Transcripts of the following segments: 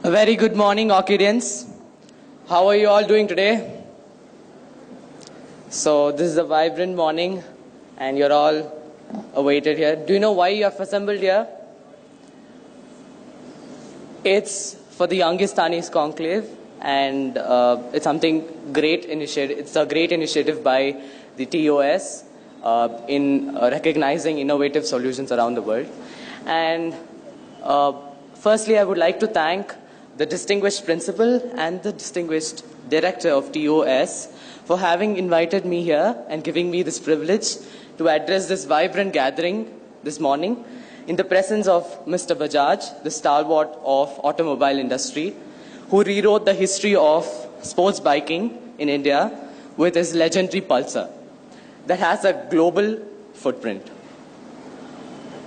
A very good morning, Orchidians. How are you all doing today? So this is a vibrant morning and you're all awaited here. Do you know why you have assembled here? It's for the Youngestanis Conclave, and it's something great initiative. It's a great initiative by the TOS in recognizing innovative solutions around the world. And firstly, I would like to thank the distinguished principal and the distinguished director of TOS for having invited me here and giving me this privilege to address this vibrant gathering this morning in the presence of Mr. Bajaj, the stalwart of automobile industry, who rewrote the history of sports biking in India with his legendary Pulsar that has a global footprint.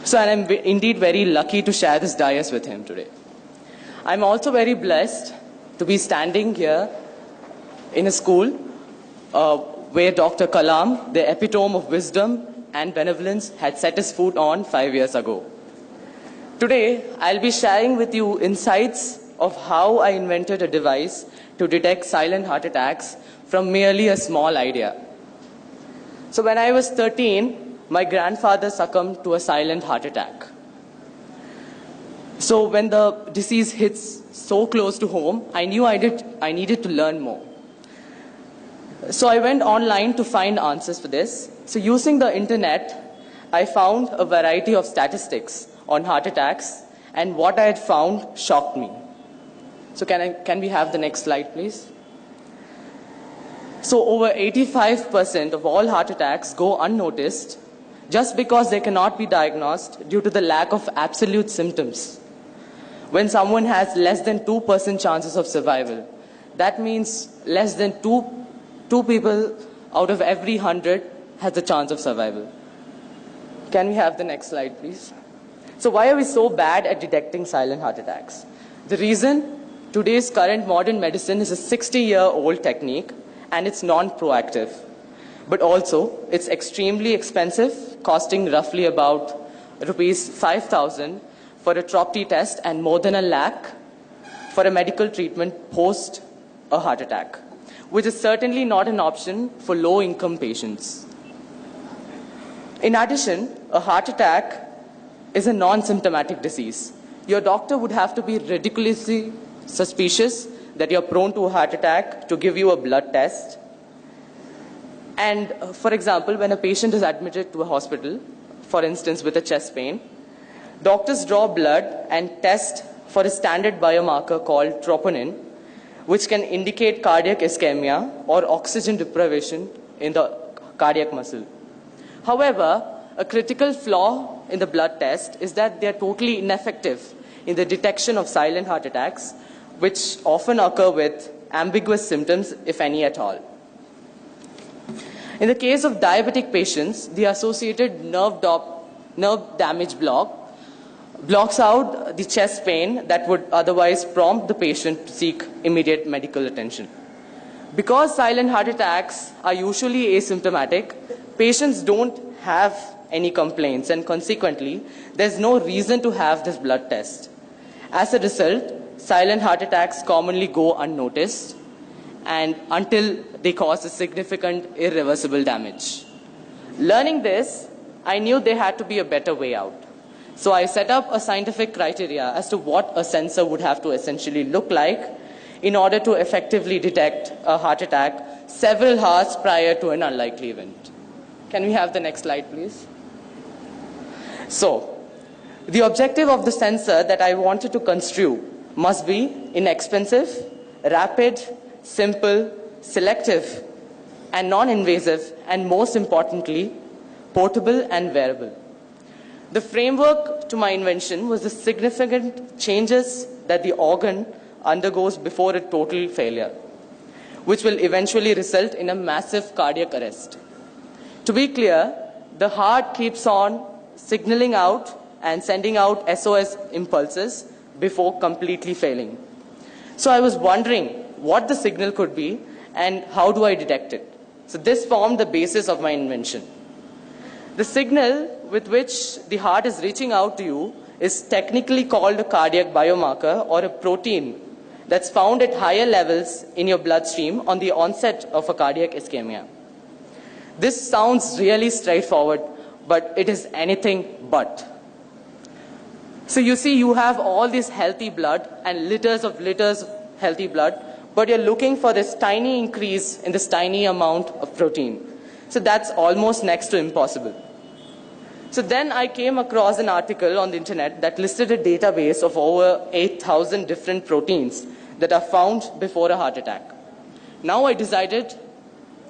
So I'm indeed very lucky to share this dais with him today. I'm also very blessed to be standing here in a school where Dr. Kalam, the epitome of wisdom and benevolence, had set his foot on 5 years ago. Today, I'll be sharing with you insights of how I invented a device to detect silent heart attacks from merely a small idea. So when I was 13, my grandfather succumbed to a silent heart attack. So when the disease hits so close to home, I knew I needed to learn more. So I went online to find answers for this. So using the internet, I found a variety of statistics on heart attacks, and what I had found shocked me. So can we have the next slide, please? So over 85% of all heart attacks go unnoticed just because they cannot be diagnosed due to the lack of absolute symptoms. When someone has less than 2% chances of survival, that means less than two people out of every 100 has a chance of survival. Can we have the next slide, please? So why are we so bad at detecting silent heart attacks? The reason: today's current modern medicine is a 60-year-old technique and it's non-proactive. But also, it's extremely expensive, costing roughly about rupees 5,000 for a TROP-T test and more than 1 lakh for a medical treatment post a heart attack, which is certainly not an option for low-income patients. In addition, a heart attack is a non-symptomatic disease. Your doctor would have to be ridiculously suspicious that you're prone to a heart attack to give you a blood test. And for example, when a patient is admitted to a hospital, for instance with a chest pain, doctors draw blood and test for a standard biomarker called troponin, which can indicate cardiac ischemia or oxygen deprivation in the cardiac muscle. However, a critical flaw in the blood test is that they are totally ineffective in the detection of silent heart attacks, which often occur with ambiguous symptoms, if any at all. In the case of diabetic patients, the associated nerve damage blocks out the chest pain that would otherwise prompt the patient to seek immediate medical attention. Because silent heart attacks are usually asymptomatic, patients don't have any complaints, and consequently, there's no reason to have this blood test. As a result, silent heart attacks commonly go unnoticed and until they cause a significant irreversible damage. Learning this, I knew there had to be a better way out. So I set up a scientific criteria as to what a sensor would have to essentially look like in order to effectively detect a heart attack several hours prior to an unlikely event. Can we have the next slide, please? So, the objective of the sensor that I wanted to construe must be inexpensive, rapid, simple, selective, and non-invasive, and most importantly, portable and wearable. The framework to my invention was the significant changes that the organ undergoes before a total failure, which will eventually result in a massive cardiac arrest. To be clear, the heart keeps on signaling out and sending out SOS impulses before completely failing. So I was wondering what the signal could be and how do I detect it. So this formed the basis of my invention. The signal with which the heart is reaching out to you is technically called a cardiac biomarker or a protein that's found at higher levels in your bloodstream on the onset of a cardiac ischemia. This sounds really straightforward, but it is anything but. So you see, you have all this healthy blood and liters of healthy blood, but you're looking for this tiny increase in this tiny amount of protein. So that's almost next to impossible. So then I came across an article on the internet that listed a database of over 8,000 different proteins that are found before a heart attack. Now I decided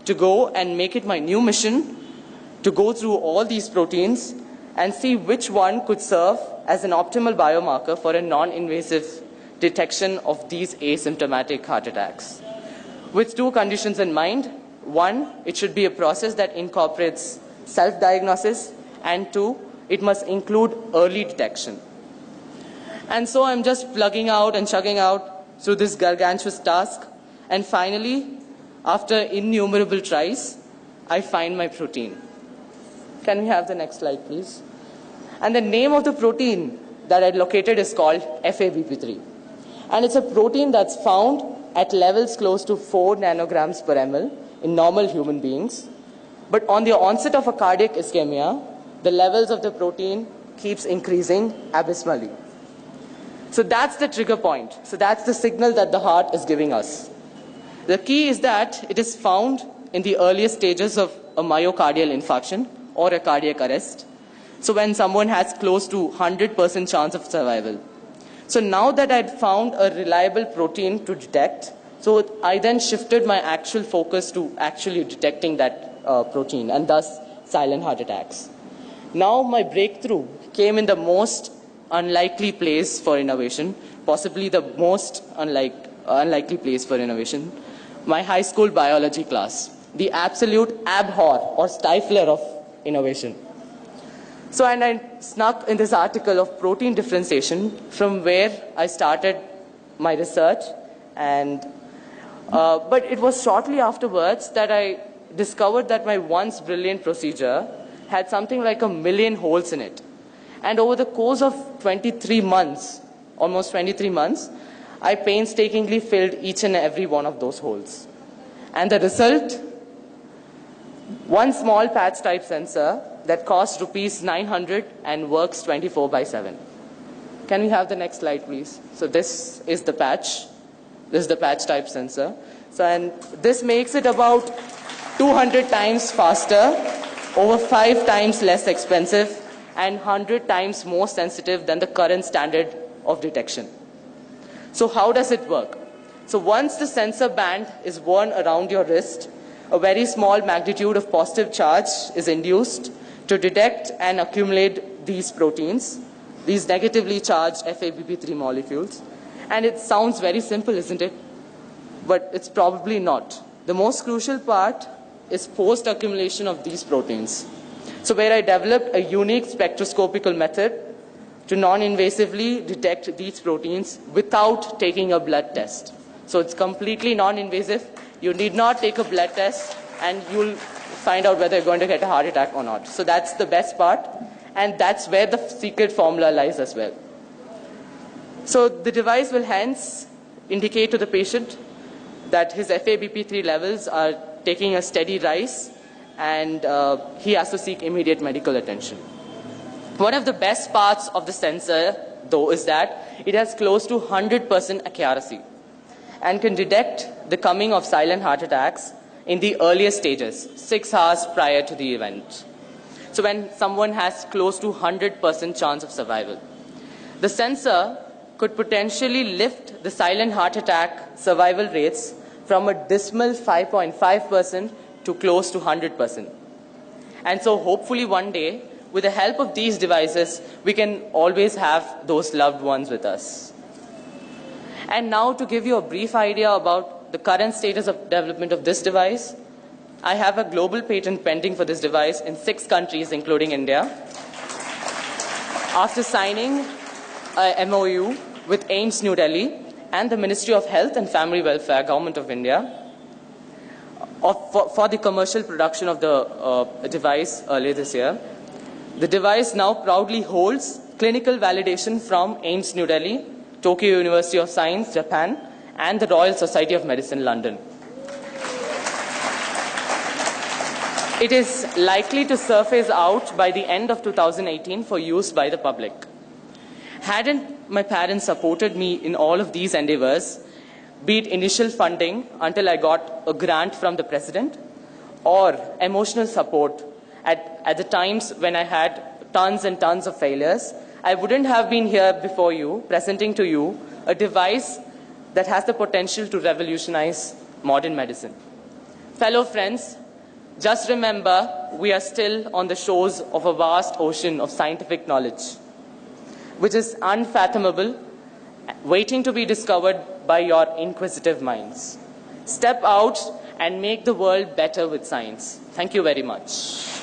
to go and make it my new mission to go through all these proteins and see which one could serve as an optimal biomarker for a non-invasive detection of these asymptomatic heart attacks. With two conditions in mind: one, it should be a process that incorporates self-diagnosis, and two, it must include early detection. And so I'm just plugging out and chugging out through this gargantuous task, and finally, after innumerable tries, I find my protein. Can we have the next slide, please? And the name of the protein that I located is called FABP3. And it's a protein that's found at levels close to 4 nanograms per ml in normal human beings. But on the onset of a cardiac ischemia, the levels of the protein keeps increasing abysmally. So that's the trigger point. So that's the signal that the heart is giving us. The key is that it is found in the earliest stages of a myocardial infarction or a cardiac arrest. So when someone has close to 100% chance of survival. So now that I'd found a reliable protein to detect, so I then shifted my actual focus to actually detecting that protein, and thus silent heart attacks. Now my breakthrough came in the most unlikely place for innovation, possibly the most unlikely place for innovation, my high school biology class, the absolute abhor or stifler of innovation. So, and I snuck in this article of protein differentiation from where I started my research, and but it was shortly afterwards that I discovered that my once brilliant procedure had something like 1 million holes in it. And over the course of 23 months, almost 23 months, I painstakingly filled each and every one of those holes. And the result? One small patch type sensor that costs rupees 900 and works 24/7. Can we have the next slide, please? So this is the patch. This is the patch type sensor. So, and this makes it about 200 times faster, over 5 times less expensive, and 100 times more sensitive than the current standard of detection. So how does it work? So once the sensor band is worn around your wrist, a very small magnitude of positive charge is induced to detect and accumulate these proteins, these negatively charged FABP3 molecules. And it sounds very simple, isn't it? But it's probably not. The most crucial part is post-accumulation of these proteins. So where I developed a unique spectroscopical method to non-invasively detect these proteins without taking a blood test. So it's completely non-invasive. You need not take a blood test, and you'll find out whether you're going to get a heart attack or not. So that's the best part, and that's where the secret formula lies as well. So the device will hence indicate to the patient that his FABP3 levels are taking a steady rise, and he has to seek immediate medical attention. One of the best parts of the sensor, though, is that it has close to 100% accuracy and can detect the coming of silent heart attacks in the earliest stages, 6 hours prior to the event. So when someone has close to 100% chance of survival. The sensor could potentially lift the silent heart attack survival rates from a dismal 5.5% to close to 100%. And so hopefully one day, with the help of these devices, we can always have those loved ones with us. And now to give you a brief idea about the current status of development of this device, I have a global patent pending for this device in 6 countries, including India. After signing a MOU with AIIMS New Delhi and the Ministry of Health and Family Welfare, Government of India, for the commercial production of the device earlier this year. The device now proudly holds clinical validation from AIIMS New Delhi, Tokyo University of Science, Japan, and the Royal Society of Medicine, London. It is likely to surface out by the end of 2018 for use by the public. Hadn't my parents supported me in all of these endeavors, be it initial funding until I got a grant from the president, or emotional support at the times when I had tons and tons of failures, I wouldn't have been here before you, presenting to you a device that has the potential to revolutionize modern medicine. Fellow friends, just remember, we are still on the shores of a vast ocean of scientific knowledge, which is unfathomable, waiting to be discovered by your inquisitive minds. Step out and make the world better with science. Thank you very much.